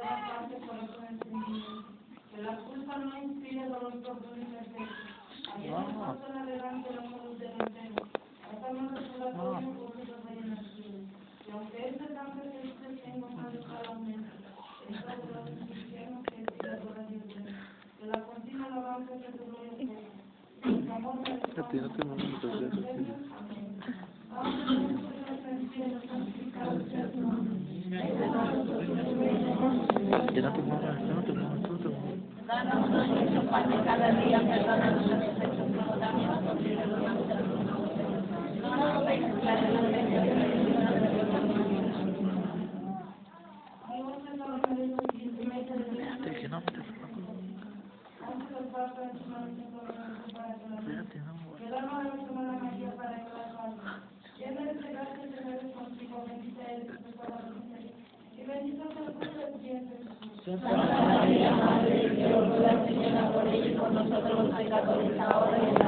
parte correcto de entendimiento. Que la culpa no inspire dolor profundo y perfecto. Habiendo puesto en adelante la salud del enfermo. Hacemos respiratorio por su regeneración. Y aunque este cáncer se esté gozando solamente, es sobre los infiernos que siga toda Dios. Que la continua alabanza de tu gloria sea. Tu amor me responde. Amén. Danos nuestro pan de cada día, perdona nuestras ofensas como también nosotros perdonamos a los ofensores. No nos dejes caer en la tentación y líbranos del mal. Santa María, Madre de Dios, ruega, Señora, por ella y por nosotros los pecadores, ahora y en la